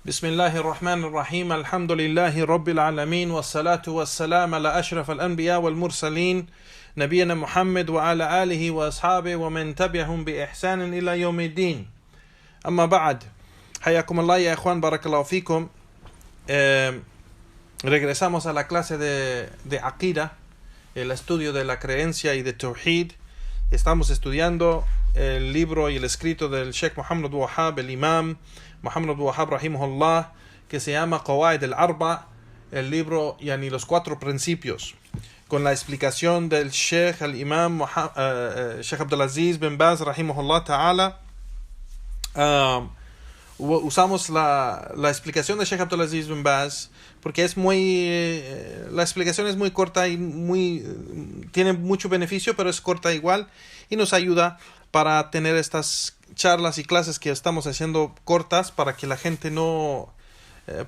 بسم الله الرحمن الرحيم الحمد لله رب العالمين والصلاة والسلام على أشرف الأنبياء والمرسلين نبينا محمد وعلى آله وأصحابه ومن تبعهم بإحسان إلى يوم الدين أما بعد حياكم الله يا إخوان بارك الله فيكم. Regresamos a la clase de Aqida, el estudio de la creencia y de Tawhid. Estamos estudiando el libro y el escrito del Sheikh Muhammad Abdul Wahhab, el Imam Muhammad Abdul Wahhab rahimahullah, que se llama Qawaid al-Arba, el libro yani los cuatro principios, con la explicación del Sheikh al Imam Sheikh Abdulaziz bin Baz rahimahullah ta'ala. Usamos la explicación de Sheikh Abdulaziz bin Baz porque es la explicación es muy corta y tiene mucho beneficio, pero es corta igual y nos ayuda para tener estas charlas y clases que estamos haciendo cortas para que la gente no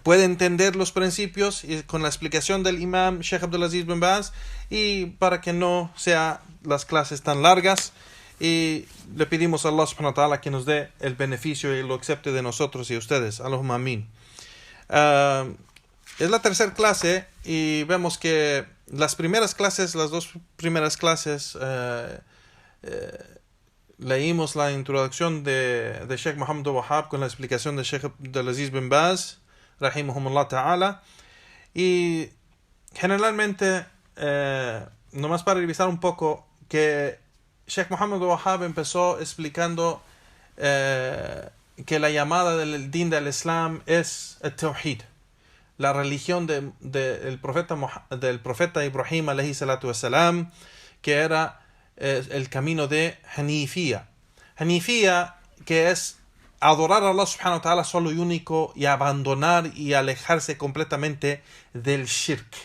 pueda entender los principios y con la explicación del Imam Sheikh Abdulaziz bin Baz, y para que no sean las clases tan largas. Y le pedimos a Allah subhanahu wa ta'ala que nos dé el beneficio y lo acepte de nosotros y ustedes. Allahumma amin. Es la tercera clase y vemos que las dos primeras clases, leímos la introducción de Sheikh Muhammad Abdul Wahhab con la explicación de Sheikh Abdulaziz bin Baz, rahimahumullah ta'ala. Y generalmente, nomás para revisar un poco, que Sheikh Muhammad Abdul Wahhab empezó explicando que la llamada del din del Islam es el Tawhid, la religión del profeta Ibrahim alayhi salatu wasalam, que era el camino de Hanifía. Hanifía, que es adorar a Allah subhanahu wa ta'ala solo y único y abandonar y alejarse completamente del shirk,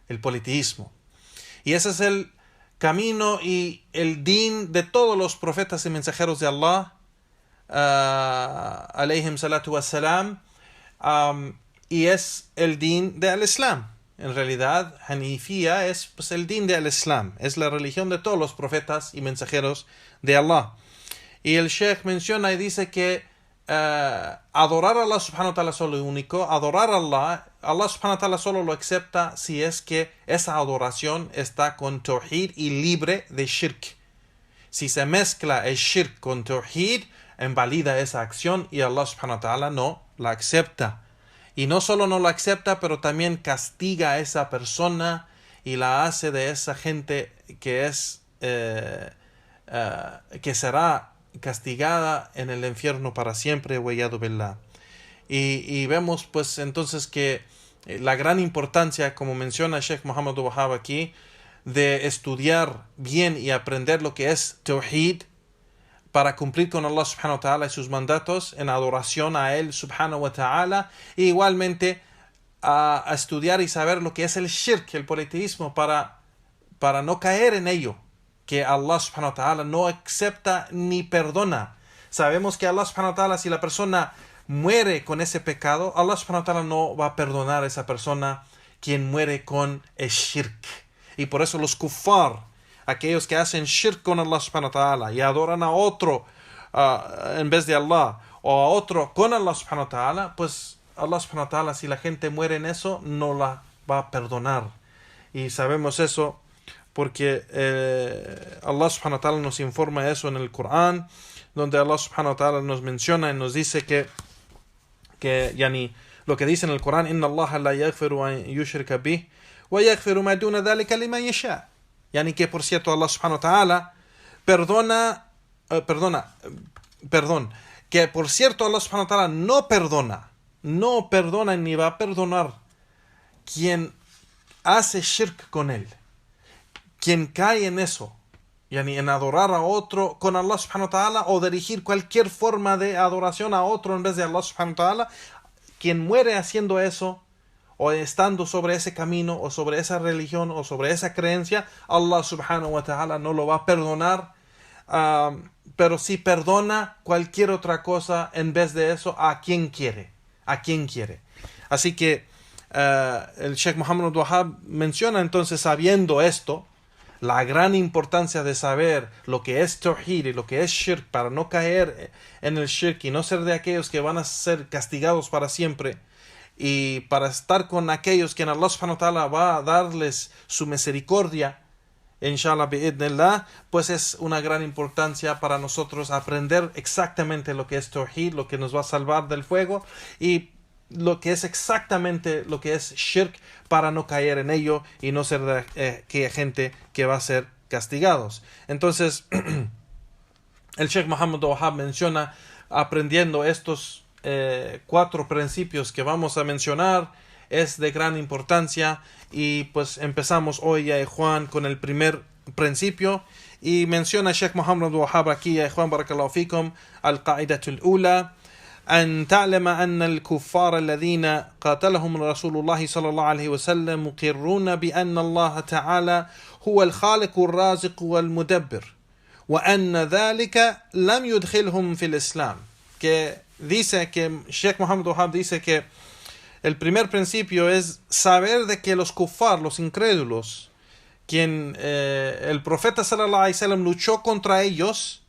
el politeísmo. Y ese es el camino y el din de todos los profetas y mensajeros de Allah alayhim salatu wassalam, y es el din del Islam. En realidad, Hanifía es el din del Islam, es la religión de todos los profetas y mensajeros de Allah. Y el Sheikh menciona y dice que adorar a Allah subhanahu wa ta'ala solo y único, adorar a Allah subhanahu wa ta'ala solo lo acepta si es que esa adoración está con Tawhid y libre de shirk. Si se mezcla el shirk con Tawhid, invalida esa acción y Allah subhanahu wa ta'ala no la acepta. Y no solo no la acepta, pero también castiga a esa persona y la hace de esa gente que será castigada en el infierno para siempre, wa'iyadu billah. Y vemos pues entonces que la gran importancia, como menciona Sheikh Muhammad Abdul Wahhab aquí, de estudiar bien y aprender lo que es Tawhid para cumplir con Allah subhanahu wa ta'ala y sus mandatos en adoración a Él subhanahu wa ta'ala, e igualmente a estudiar y saber lo que es el shirk, el politeísmo, para no caer en ello, que Allah subhanahu wa ta'ala no acepta ni perdona. Sabemos que Allah subhanahu wa ta'ala, si la persona muere con ese pecado, Allah subhanahu wa ta'ala no va a perdonar a esa persona quien muere con el shirk. Y por eso los kuffar, aquellos que hacen shirk con Allah subhanahu wa ta'ala y adoran a otro en vez de Allah, o a otro con Allah subhanahu wa ta'ala, pues Allah subhanahu wa ta'ala, si la gente muere en eso, no la va a perdonar. Y sabemos eso porque Allah subhanahu wa ta'ala nos informa eso en el Corán, donde Allah subhanahu wa ta'ala nos menciona y nos dice que yani, lo que dice en el Corán: inna Allah la yaghfiru an yushrika bih wa yaghfiru ma duna dhalika liman yasha. Yani que por cierto Allah subhanahu wa ta'ala que por cierto Allah subhanahu wa ta'ala no perdona ni va a perdonar quien hace shirk con él, quien cae en eso, yani en adorar a otro con Allah subhanahu wa ta'ala, o dirigir cualquier forma de adoración a otro en vez de Allah subhanahu wa ta'ala. Quien muere haciendo eso, o estando sobre ese camino, o sobre esa religión, o sobre esa creencia, Allah subhanahu wa ta'ala no lo va a perdonar, pero sí perdona cualquier otra cosa en vez de eso a quien quiere. Así que el Sheikh Muhammad Abdul Wahhab menciona entonces, sabiendo esto, la gran importancia de saber lo que es tawhid y lo que es shirk para no caer en el shirk y no ser de aquellos que van a ser castigados para siempre, y para estar con aquellos que Allah subhanahu wa ta'ala va a darles su misericordia, inshallah bi'idnillah, pues es una gran importancia para nosotros aprender exactamente lo que es tawhid, lo que nos va a salvar del fuego, y lo que es exactamente lo que es shirk, para no caer en ello y no ser de aquella gente que va a ser castigados. Entonces el Sheikh Muhammad Wahab menciona, aprendiendo estos 4 principios que vamos a mencionar, es de gran importancia. Y pues empezamos hoy, ya Juan, con el primer principio, y menciona Sheikh Muhammad Wahab aquí, ya Juan, barakallahu fikum, al-qa'idatul ula: أن تعلم أن الكفار الذين قاتلهم رسول الله صلى الله عليه وسلم مقرون بأن الله تعالى هو الخالق الرازق والمدبر وأن ذلك لم يدخلهم في الإسلام. Que dice que Sheikh Muhammad Wahab dice que el primer principio es saber de que los kuffar, los incrédulos, quien el profeta sallallahu alaihi wasallam luchó contra ellos,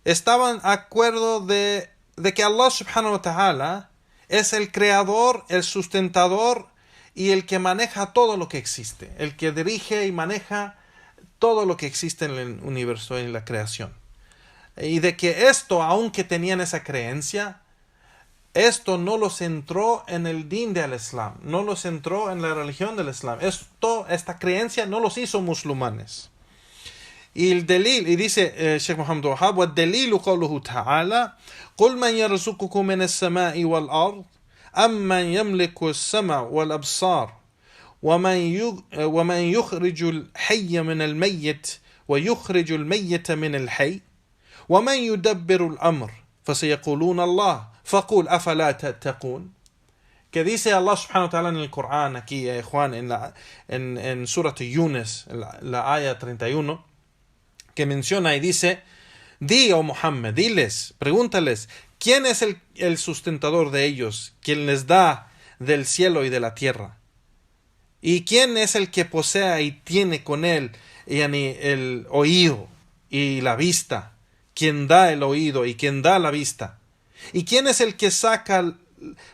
estaban de acuerdo de que Allah subhanahu wa ta'ala es el creador, el sustentador y el que maneja todo lo que existe, el que dirige y maneja todo lo que existe en el universo, en la creación. Y de que esto, aunque tenían esa creencia, esto no los entró en el din del Islam, no los entró en la religión del Islam. Esta creencia no los hizo musulmanes. Y el delil, y dice Sheikh Muhammad Wahab: وَالدَّلِيلُ قَوْلُهُ تَعَالَى قُلْ مَنْ يَرْزُقُكُم مِنَ السَّمَاءِ وَالْأَرْضِ أَمَّنْ يَمْلِكُ السَّمْعَ وَالْأَبْصَارَ وَمَنْ يُخْرِجُ الْحَيَّ مِنَ الْمَيِّتِ وَيُخْرِجُ الْمَيِّتَ مِنَ الْحَيِّ وَمَنْ يُدَبِّرُ الْأَمْرَ فَسَيَقُولُونَ اللَّهُ فَقُلْ أَفَلَا تَتَّقُونَ. Que dice Allah subhanahu wa ta'ala en el Corán, aquí Juan, en Surat Yunus, la aya 31, que menciona y dice: di, oh Muhammad, diles, pregúntales, ¿quién es el sustentador de ellos, quien les da del cielo y de la tierra? ¿Y quién es el que posee y tiene con él el oído y la vista? ¿Quién da el oído y quien da la vista? ¿Y quién es el que saca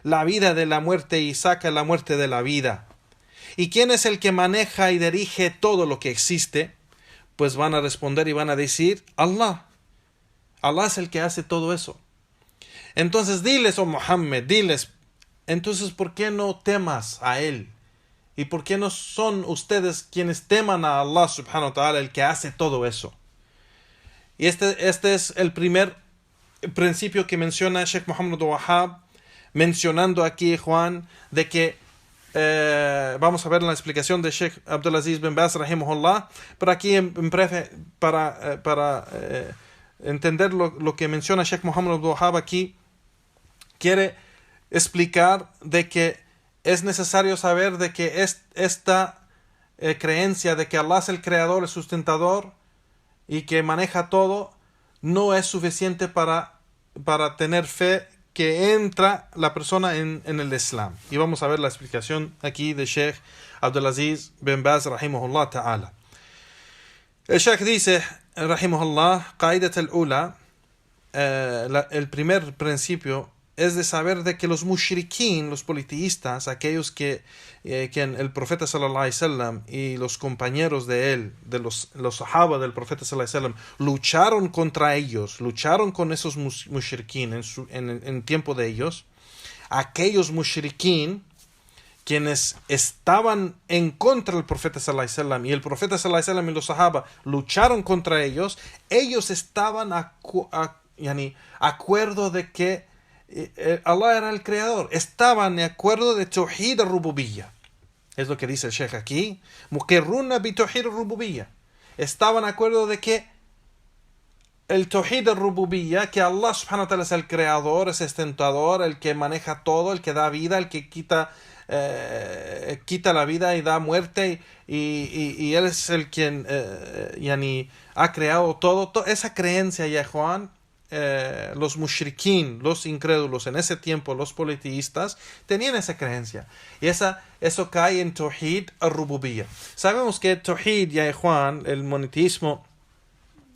la vida de la muerte y saca la muerte de la vida? ¿Y quién es el que maneja y dirige todo lo que existe? Pues van a responder y van a decir: Allah. Allah es el que hace todo eso. Entonces diles, oh Muhammad, diles, entonces ¿por qué no temas a él? ¿Y por qué no son ustedes quienes teman a Allah subhanahu wa ta'ala, el que hace todo eso? Y este es el primer principio que menciona Sheikh Muhammad Wahab, mencionando aquí, Juan, de que vamos a ver la explicación de Sheikh Abdulaziz bin Baz rahimahullah, pero aquí en breve, para entender lo que menciona Sheikh Muhammad Wahab aquí, quiere explicar de que es necesario saber de que esta creencia de que Allah es el creador, el sustentador y que maneja todo, no es suficiente para tener fe que entra la persona en el Islam. Y vamos a ver la explicación aquí de Sheikh Abdulaziz bin Baz rahimahullah ta'ala. El Sheikh dice rahimahullah: qa'idat al-ula, el primer principio es de saber de que los mushrikin, los politeístas, aquellos que el profeta sallallahu alaihi wasallam y los compañeros de él, de los sahaba del profeta sallallahu alaihi wasallam, lucharon contra ellos, lucharon con esos mushrikin en tiempo de ellos. Aquellos mushrikin quienes estaban en contra del profeta sallallahu alaihi wasallam, y el profeta sallallahu alaihi wasallam y los sahaba lucharon contra ellos, ellos estaban acuerdo de que Allah era el creador, estaban de acuerdo de Tawhid al-Rububiyya. Es lo que dice el Sheikh aquí: muqirruna bi Tawhid al-Rububiyya. Estaban de acuerdo de que el Tawhid al-Rububiyya, que Allah subhanahu wa ta'ala es el creador, es el sustentador, el que maneja todo, el que da vida, el que quita la vida y da muerte, y él es el quien ha creado todo. Esa creencia, ya Juan, los mushrikín, los incrédulos en ese tiempo, los politeístas, tenían esa creencia. Y eso cae en Tawhid al-Rububiyya. Sabemos que Tawhid, ya Juan, el monoteísmo,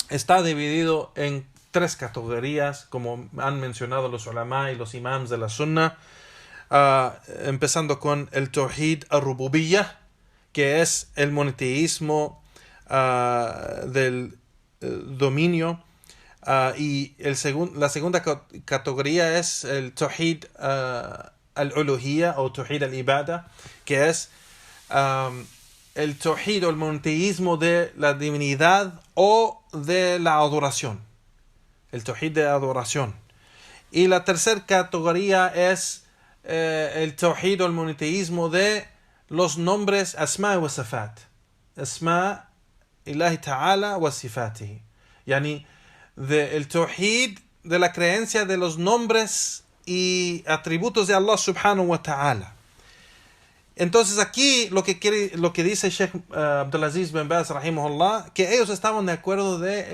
está dividido en 3 categorías, como han mencionado los ulama y los imams de la Sunna, empezando con el Tawhid al-Rububiyya, que es el monoteísmo del dominio, y la segunda categoría es el Tawhid al-Uluhiyya o Tawhid al-Ibada, que es el Tawhid o el monoteísmo de la divinidad o de la adoración, el Tawhid de adoración. Y la tercera categoría es el Tawhid o el monoteísmo de los nombres Asma wa Sifat, Asma Ilahi Ta'ala wa Sifatihi, yani el Tawhid de la creencia de los nombres y atributos de Allah subhanahu wa ta'ala. Entonces aquí lo que dice Sheikh Abdulaziz bin Baz rahimahullah, que ellos estaban de acuerdo de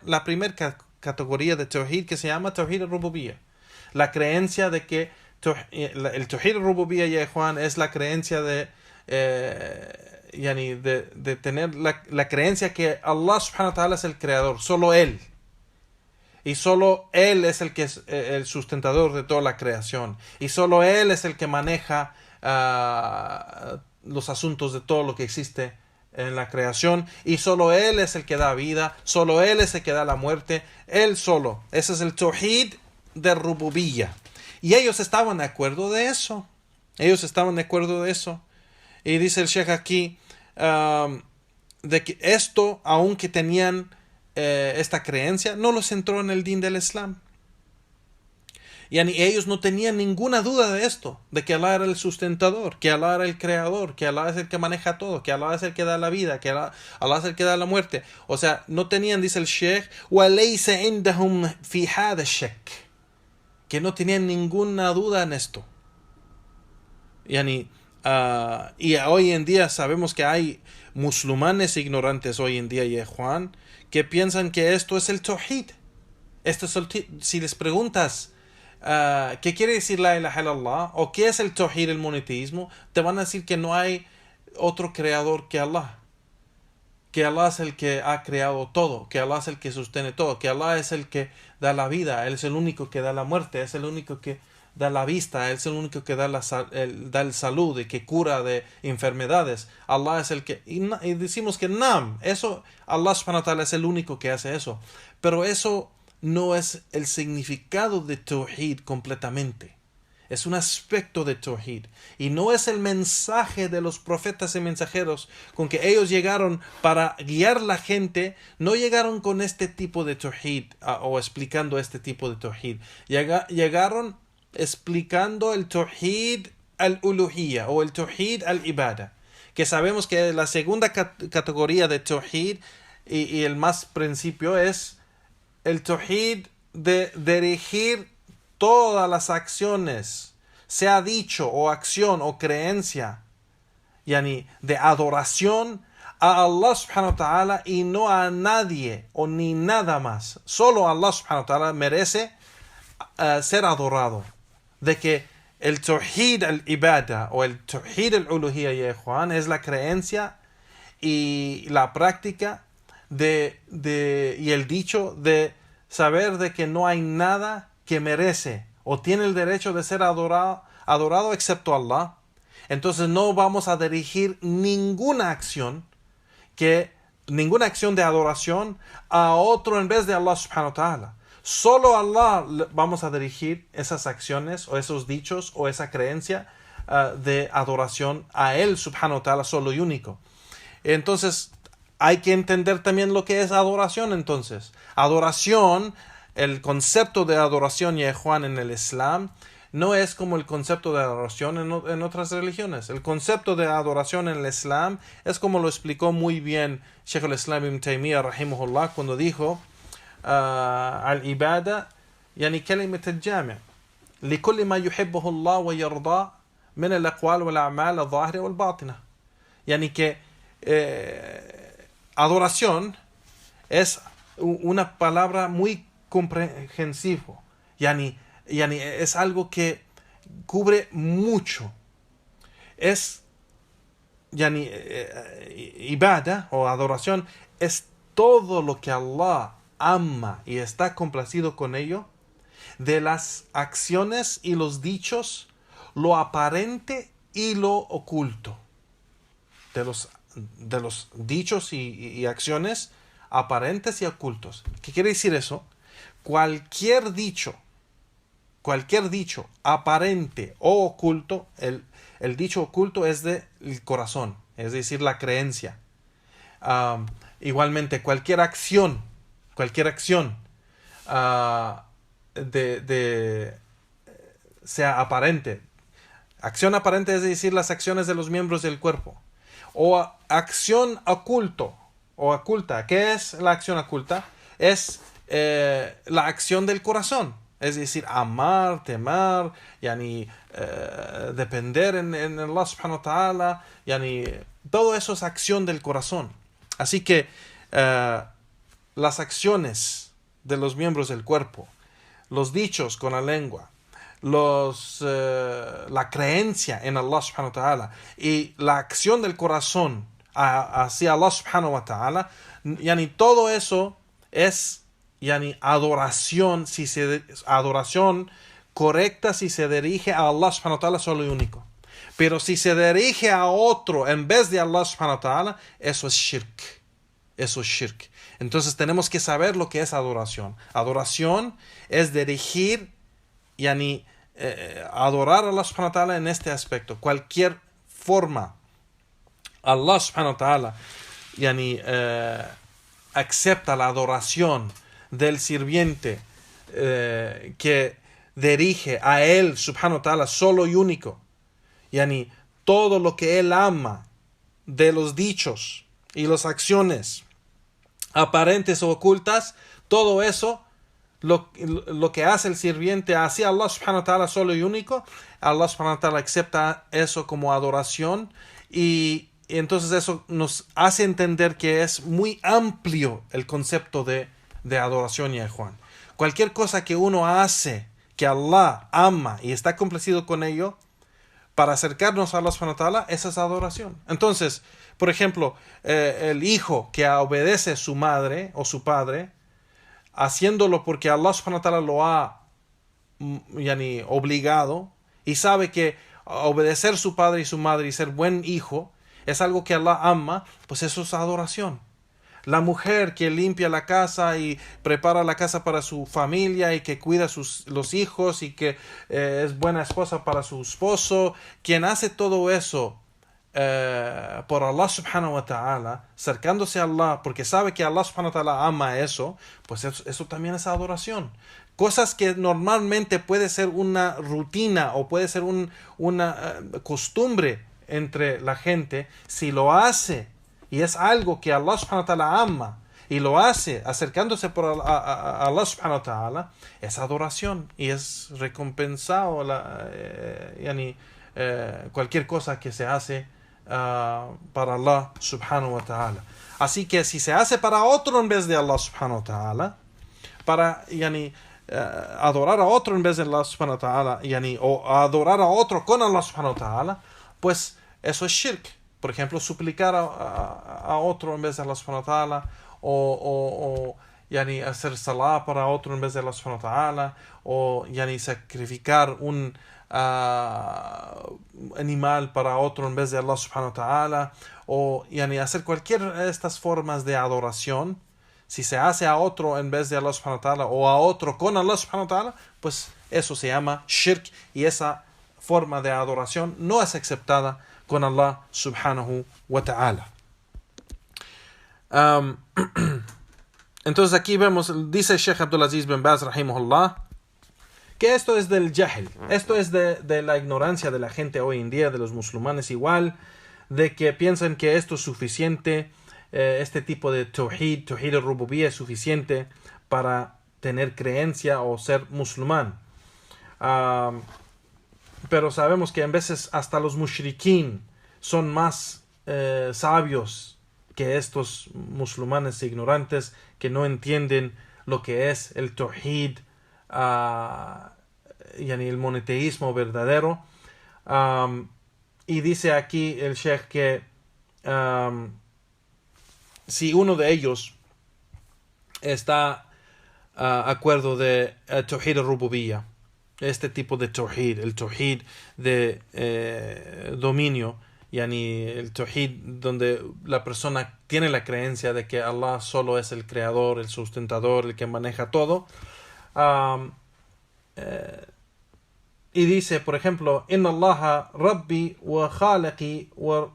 la primera categoría de Tawhid, que se llama Tawhid al-Rububiyya, la creencia de que el Tawhid al-Rububiyya, ya Juan, es la creencia de tener la creencia que Allah subhanahu wa ta'ala es el creador, solo Él. Y solo Él es el que es el sustentador de toda la creación. Y solo Él es el que maneja los asuntos de todo lo que existe en la creación. Y solo Él es el que da vida. Solo Él es el que da la muerte. Él solo. Ese es el Tawhid de Rububiyya. Y ellos estaban de acuerdo de eso. Y dice el Sheikh aquí de que esto, aunque tenían esta creencia, no los entró en el din del Islam. Y ellos no tenían ninguna duda de esto, de que Allah era el sustentador, que Allah era el creador, que Allah es el que maneja todo, que Allah es el que da la vida, que Allah es el que da la muerte. O sea, no tenían, dice el Sheikh, وَلَيْسَ عِنْدَهُمْ فِي هَذَا الشَّكِّ, que no tenían ninguna duda en esto. Y hoy en día sabemos que hay musulmanes ignorantes hoy en día, ya Juan, que piensan que esto es el Tawhid. Si les preguntas ¿qué quiere decir la ilaha illallah? ¿O qué es el Tawhid, el monoteísmo? Te van a decir que no hay otro creador que Allah. Que Allah es el que ha creado todo. Que Allah es el que sostiene todo. Que Allah es el que da la vida. Él es el único que da la muerte. Es el único que da la vista. Él es el único que da el salud y que cura de enfermedades. Allah es el que... Y decimos que eso, Allah subhanahu wa ta'ala es el único que hace eso. Pero eso no es el significado de Tawhid completamente. Es un aspecto de Tawhid. Y no es el mensaje de los profetas y mensajeros con que ellos llegaron para guiar la gente. No llegaron con este tipo de Tawhid o explicando este tipo de Tawhid. Llegaron explicando el Tawhid al-Uluhiyya o el Tawhid al-Ibada, que sabemos que la segunda categoría de Tawhid y el más principio es el Tawhid de dirigir todas las acciones, sea dicho o acción o creencia, de adoración a Allah subhanahu wa ta'ala y no a nadie o ni nada más. Solo Allah subhanahu wa ta'ala merece ser adorado. De que el Tawhid al-Ibada o el Tawhid al-Uluhiyya, ya Juan, es la creencia y la práctica y el dicho de saber de que no hay nada que merece o tiene el derecho de ser adorado excepto Allah. Entonces no vamos a dirigir ninguna acción de adoración a otro en vez de Allah subhanahu wa ta'ala. Solo a Allah vamos a dirigir esas acciones o esos dichos o esa creencia de adoración a Él subhanahu wa ta'ala, solo y único. Entonces hay que entender también lo que es adoración. Entonces, adoración, el concepto de adoración, ya Juan, en el Islam, no es como el concepto de adoración en otras religiones. El concepto de adoración en el Islam es como lo explicó muy bien Sheikh al-Islam ibn Taymiyyah rahimahullah cuando dijo al-ibada yani kalimat al-jami' likulli ma yuhibbuhu Allah wa yarda min al-aqwal wal a'mal al-zahira wal batina. Yani que adoración es una palabra muy comprehensivo. Yani es algo que cubre mucho. Es ibadah o adoración, es todo lo que Allah ama y está complacido con ello, de las acciones y los dichos, lo aparente y lo oculto. De los dichos y acciones aparentes y ocultos. ¿Qué quiere decir eso? Cualquier dicho aparente o oculto, el dicho oculto es del corazón, es decir, la creencia. Igualmente, cualquier acción sea aparente. Acción aparente es decir, las acciones de los miembros del cuerpo. O acción oculta. ¿Qué es la acción oculta? Es la acción del corazón. Es decir, amar, temer, depender en Allah subhanahu wa ta'ala, todo eso es acción del corazón. Así que las acciones de los miembros del cuerpo, los dichos con la lengua, la creencia en Allah subhanahu wa ta'ala y la acción del corazón hacia Allah subhanahu wa ta'ala, todo eso es adoración, adoración correcta si se dirige a Allah subhanahu wa ta'ala solo y único. Pero si se dirige a otro en vez de Allah subhanahu wa ta'ala, eso es shirk. Entonces tenemos que saber lo que es adoración. Adoración es dirigir, adorar a Allah subhanahu wa ta'ala en este aspecto. Cualquier forma, Allah subhanahu wa ta'ala acepta la adoración del sirviente que dirige a él subhanahu wa ta'ala solo y único. Todo lo que él ama de los dichos y las acciones aparentes o ocultas, todo eso, lo que hace el sirviente hacia Allah subhanahu wa ta'ala solo y único, Allah subhanahu wa ta'ala acepta eso como adoración, y entonces eso nos hace entender que es muy amplio el concepto de adoración, ya Juan. Cualquier cosa que uno hace que Allah ama y está complacido con ello, para acercarnos a Allah subhanahu wa ta'ala, esa es adoración. Entonces, por ejemplo, el hijo que obedece a su madre o su padre, haciéndolo porque Allah subhanahu wa ta'ala lo ha obligado, y sabe que obedecer a su padre y su madre y ser buen hijo es algo que Allah ama, pues eso es adoración. La mujer que limpia la casa y prepara la casa para su familia y que cuida los hijos y que es buena esposa para su esposo, quien hace todo eso por Allah subhanahu wa ta'ala, acercándose a Allah porque sabe que Allah subhanahu wa ta'ala ama eso, pues eso también es adoración. Cosas que normalmente puede ser una rutina o puede ser una costumbre entre la gente, si lo hace y es algo que Allah subhanahu wa ta'ala ama y lo hace acercándose por a Allah subhanahu wa ta'ala, es adoración y es recompensado cualquier cosa que se hace para Allah subhanahu wa ta'ala. Así que si se hace para otro en vez de Allah subhanahu wa ta'ala, para adorar a otro en vez de Allah subhanahu wa ta'ala, o adorar a otro con Allah subhanahu wa ta'ala, pues eso es shirk. Por ejemplo, suplicar a otro en vez de Allah subhanahu wa ta'ala, o hacer salah para otro en vez de Allah subhanahu wa ta'ala, o sacrificar un animal para otro en vez de Allah subhanahu wa ta'ala, o hacer cualquiera de estas formas de adoración. Si se hace a otro en vez de Allah subhanahu wa ta'ala, o a otro con Allah subhanahu wa ta'ala, pues eso se llama shirk, y esa forma de adoración no es aceptada con Allah subhanahu wa ta'ala. Entonces aquí vemos, dice Sheikh Abdulaziz bin Baz rahimahullah, que esto es del jahil, esto es de la ignorancia de la gente hoy en día, de los musulmanes igual, de que piensan que esto es suficiente, este tipo de tawhid al-rububiyyah es suficiente para tener creencia o ser musulmán. Pero sabemos que en veces hasta los mushrikín son más sabios que estos musulmanes ignorantes que no entienden lo que es el tawhid, el monoteísmo verdadero. Y dice aquí el Sheikh que si uno de ellos está acuerdo de tawhid al-rububiyya, este tipo de tawhid, el tawhid de dominio, el tawhid donde la persona tiene la creencia de que Allah solo es el creador, el sustentador, el que maneja todo. Y dice, por ejemplo, Inna Allah Rabbi wa Khaliqi wa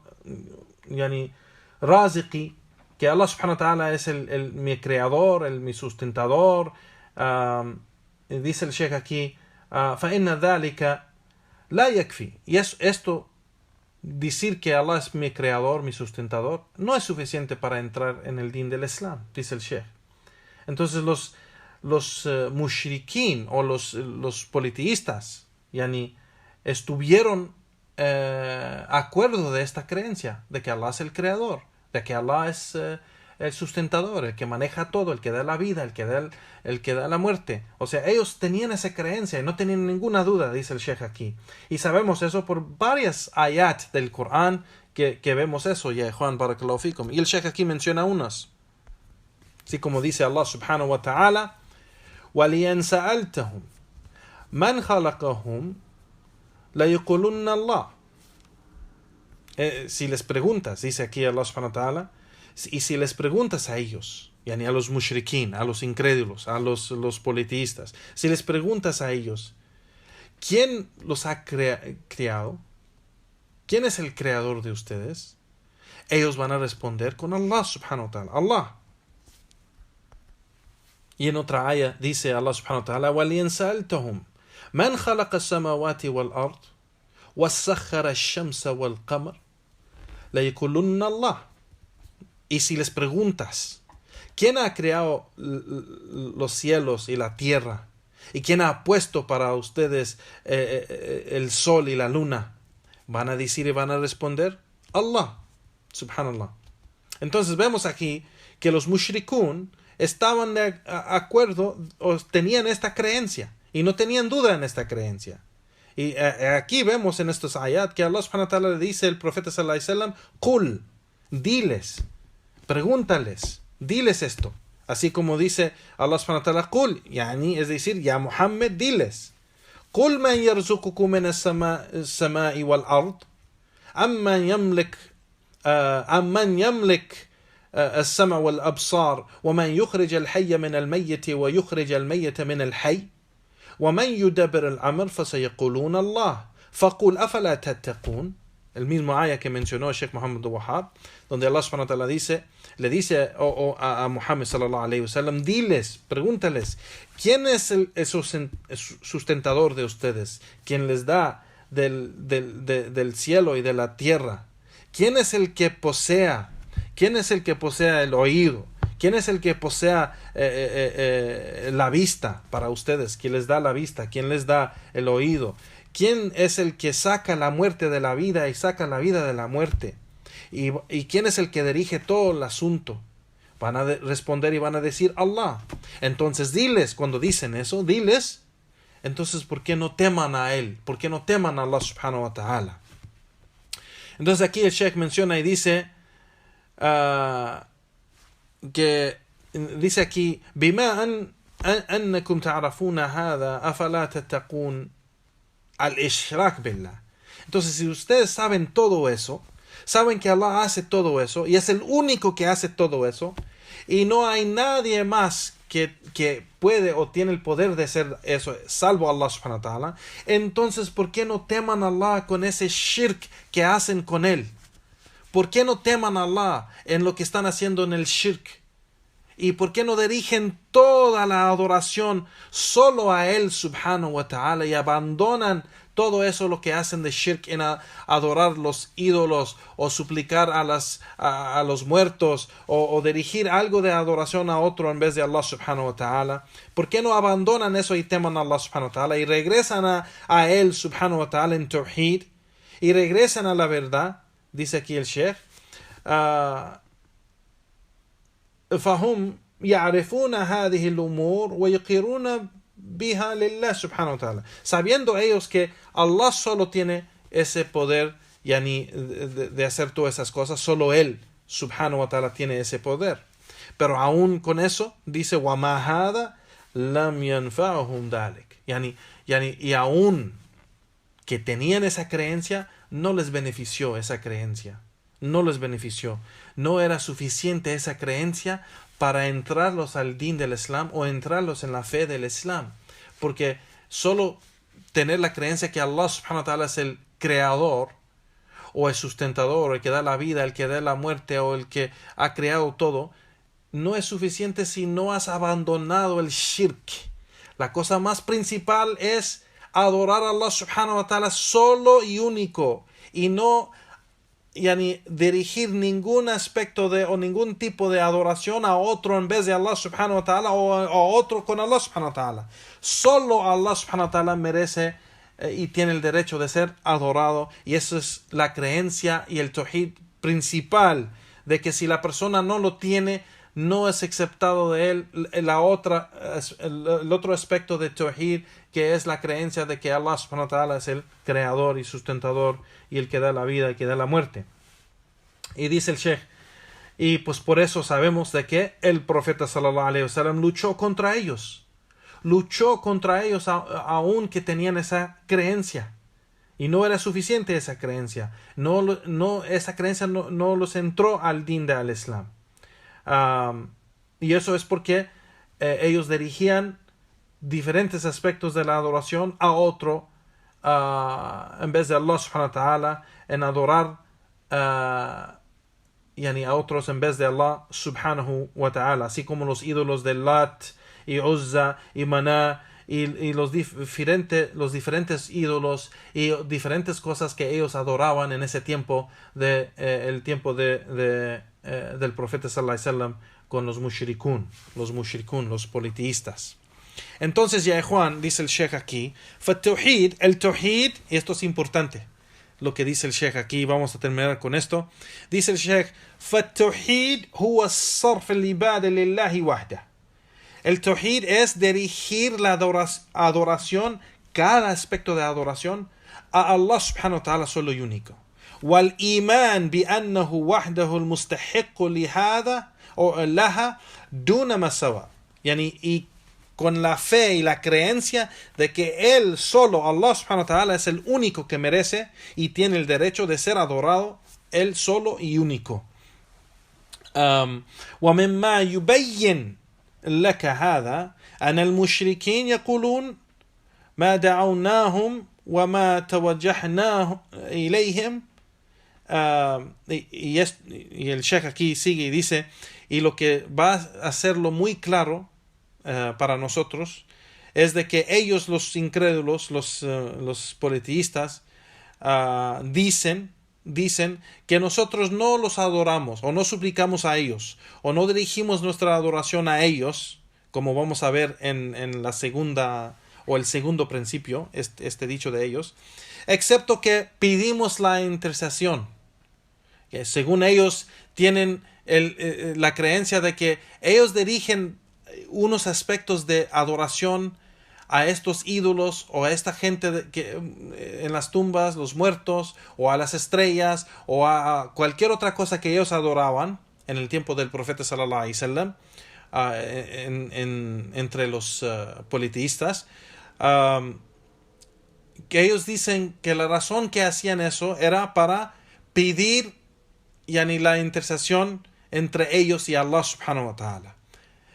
Raziqi, que Allah subhanahu wa ta'ala es mi creador, mi sustentador. Dice el Sheikh aquí, فَإِنَّ ذَلِكَ لَا يَكْفِي. Y esto, decir que Allah es mi creador, mi sustentador, no es suficiente para entrar en el din del Islam, dice el Sheikh. Entonces los mushrikin o los politeístas estuvieron acuerdo de esta creencia, de que Allah es el creador, de que Allah es el sustentador, el que maneja todo, el que da la vida, el que da la muerte. O sea, ellos tenían esa creencia y no tenían ninguna duda, dice el Sheikh aquí. Y sabemos eso por varias ayat del Corán que vemos eso, ya Juan barakallahu fikum. Y el Sheikh aquí menciona unas. Así como dice Allah subhanahu wa ta'ala, وَلِيَنْ سَأَلْتَهُمْ مَنْ خَلَقَهُمْ لَيَقُولُنَّ اللَّهُ. Si les preguntas, dice aquí Allah subhanahu wa ta'ala, y si les preguntas a ellos, a los mushrikin, a los incrédulos, a los politeístas, si les preguntas a ellos, ¿quién los ha creado? ¿Quién es el creador de ustedes? Ellos van a responder con Allah subhanahu wa ta'ala, Allah. Y en otra ayah dice Allah subhanahu wa ta'ala, وَلِيَنْ سَأَلْتَهُمْ مَنْ خَلَقَ السَّمَاوَاتِ وَالْأَرْضِ وَسَخَّرَ الشَّمْسَ وَالْقَمَرَ لَيَقُولُنَّ اللَّهُ. Y si les preguntas, ¿quién ha creado los cielos y la tierra? ¿Y quién ha puesto para ustedes el sol y la luna? Van a decir y van a responder, Allah, subhanallah. Entonces vemos aquí que los mushrikun estaban de acuerdo o tenían esta creencia y no tenían duda en esta creencia. Y aquí vemos en estos ayat que Allah subhanahu wa ta'ala le dice al profeta sallallahu alaihi wasallam, qul, diles, pregúntales, diles esto. Así como dice Allah subhanahu wa ta'ala, qul, es decir, ya Muhammad, diles. Qul man yarzuqukum min as-sama'i wal ard, amman yamlik السمع والأبصار ومن يخرج الحي من الميت ويخرج الميت من الحي ومن يدبر الأمر فسيقولون الله فقل أفلا تتقون. El mismo ayah que mencionó el Sheikh Muhammad Wahab, donde Allah subhanahu wa ta'ala le dice a Muhammad sallallahu alayhi wa sallam, diles, pregúntales, ¿quién es el sustentador de ustedes? ¿Quién les da del cielo y de la tierra? ¿Quién es el que posea? ¿Quién es el que posea el oído? ¿Quién es el que posea la vista para ustedes? ¿Quién les da la vista? ¿Quién les da el oído? ¿Quién es el que saca la muerte de la vida y saca la vida de la muerte? ¿Y quién es el que dirige todo el asunto? Van a responder y van a decir Allah. Entonces diles, cuando dicen eso, diles, entonces ¿por qué no teman a Él? ¿Por qué no teman a Allah subhanahu wa ta'ala? Entonces aquí el Sheikh menciona y dice, que dice aquí, بما أنكم تعرفون هذا أفلا تتقون الإشراك بالله. Entonces, si ustedes saben todo eso, saben que Allah hace todo eso y es el único que hace todo eso, y no hay nadie más que puede o tiene el poder de hacer eso, salvo Allah subhanahu wa ta'ala, entonces ¿por qué no teman a Allah con ese shirk que hacen con Él? ¿Por qué no teman a Allah en lo que están haciendo en el shirk? ¿Y por qué no dirigen toda la adoración solo a Él subhanahu wa ta'ala y abandonan todo eso lo que hacen de shirk en adorar los ídolos o suplicar a los muertos o dirigir algo de adoración a otro en vez de Allah subhanahu wa ta'ala? ¿Por qué no abandonan eso y teman a Allah subhanahu wa ta'ala y regresan a Él subhanahu wa ta'ala en tawhid y regresan a la verdad? Dice aquí el Sheikh, فهم يعرفون هذه الأمور ويقرون بها لله سبحانه وتعالى, sabiendo ellos que Allah solo tiene ese poder yani, de hacer todas esas cosas, solo Él subhanahu wa ta'ala tiene ese poder. Pero aún con eso dice وَمَا هَذَا لَمْ يَنْفَعُهُمْ ذَلِكَ, y aún que tenían esa creencia, no les benefició esa creencia, no les benefició, no era suficiente esa creencia para entrarlos al din del Islam o entrarlos en la fe del Islam, porque solo tener la creencia que Allah subhanahu wa ta'ala es el creador o el sustentador, el que da la vida, el que da la muerte o el que ha creado todo, no es suficiente si no has abandonado el shirk. La cosa más principal es adorar a Allah subhanahu wa ta'ala solo y único, y no yani, dirigir ningún aspecto o ningún tipo de adoración a otro en vez de Allah subhanahu wa ta'ala o a otro con Allah subhanahu wa ta'ala. Solo Allah subhanahu wa ta'ala merece y tiene el derecho de ser adorado, y eso es la creencia y el tawhid principal, de que si la persona no lo tiene, no es aceptado de él el otro aspecto de tawhid, que es la creencia de que Allah subhanahu wa ta'ala es el creador y sustentador y el que da la vida y que da la muerte. Y dice el Sheikh, y pues por eso sabemos de que el profeta sallallahu alaihi wasallam luchó contra ellos aún que tenían esa creencia, y no era suficiente esa creencia, esa creencia no los entró al din del Islam. Y eso es porque ellos dirigían diferentes aspectos de la adoración a otro en vez de Allah subhanahu wa ta'ala, en adorar yani a otros en vez de Allah subhanahu wa ta'ala, así como los ídolos de Lat y Uzza y Maná y los diferentes ídolos y diferentes cosas que ellos adoraban en ese tiempo el tiempo del profeta sallallahu alaihi wasallam con los mushrikun, los politeístas. Entonces, ya Juan, dice el Sheikh aquí, el tawhid, y esto es importante, lo que dice el Sheikh aquí, vamos a terminar con esto. Dice el Sheikh, فَالتَّوْحِيد هُوَ الصَّرْفِ الْعِبَادِ لِلَّهِ وَحْدَهُ. El tawhid es dirigir la adoración, cada aspecto de adoración, a Allah subhanahu wa ta'ala solo y único. والإيمان بأنه وحده المستحق لهذا أو لها دون ما سوى. y con la fe y la creencia de que Él solo, Allah subhanahu wa ta'ala, es el único que merece y tiene el derecho de ser adorado, Él solo y único. ومما يبين لك هذا أن المشركين يقولون ما دعوناهم وما توجهنا إليهم. Y el Sheikh aquí sigue y dice, y lo que va a hacerlo muy claro para nosotros es de que ellos, los incrédulos, los politeístas, dicen que nosotros no los adoramos o no suplicamos a ellos o no dirigimos nuestra adoración a ellos, como vamos a ver en la segunda o el segundo principio, este dicho de ellos, excepto que pedimos la intercesión, que según ellos tienen la creencia de que ellos dirigen unos aspectos de adoración a estos ídolos o a esta gente en las tumbas, los muertos, o a las estrellas, o a cualquier otra cosa que ellos adoraban en el tiempo del profeta sallallahu alaihi wasallam, entre los politeístas, que ellos dicen que la razón que hacían eso era para pedir la intercesión entre ellos y Allah subhanahu wa ta'ala.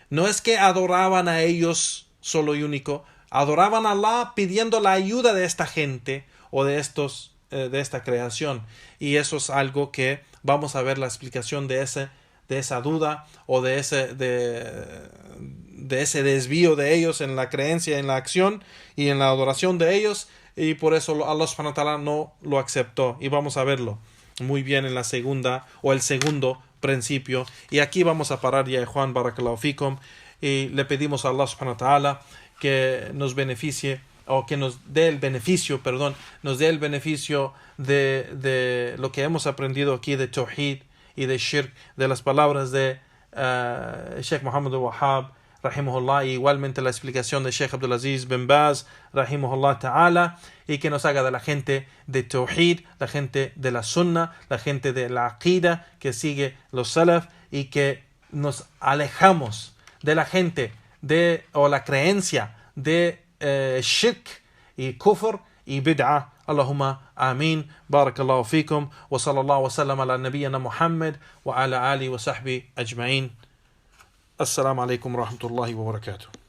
No es que adoraban a ellos solo y único, adoraban a Allah pidiendo la ayuda de esta gente o de esta creación. Y eso es algo que vamos a ver la explicación de esa duda o de ese desvío de ellos en la creencia, en la acción y en la adoración de ellos, y por eso Allah subhanahu wa ta'ala no lo aceptó, y vamos a verlo muy bien en la segunda o el segundo principio. Y aquí vamos a parar ya, Juan, barakallahu fikum, y le pedimos a Allah subhanahu wa ta'ala que nos beneficie, o que nos dé el beneficio de lo que hemos aprendido aquí de tawhid y de shirk, de las palabras de Sheikh Muhammad al-Wahhab, rahimahullah, y igualmente la explicación de Sheikh Abdulaziz bin Baz, rahimahullah ta'ala, y que nos haga de la gente de Tawhid, la gente de la Sunna, la gente de la Aqida, que sigue los Salaf, y que nos alejamos de la gente o la creencia de shirk y kufr y bid'ah. Allahumma amin. Barakallahu fikum. Wa sallallahu wa sallam ala nabiyyina Muhammad wa ala alihi wa sahbihi ajma'in. Assalamu alaikum wa rahmatullahi wa barakatuh.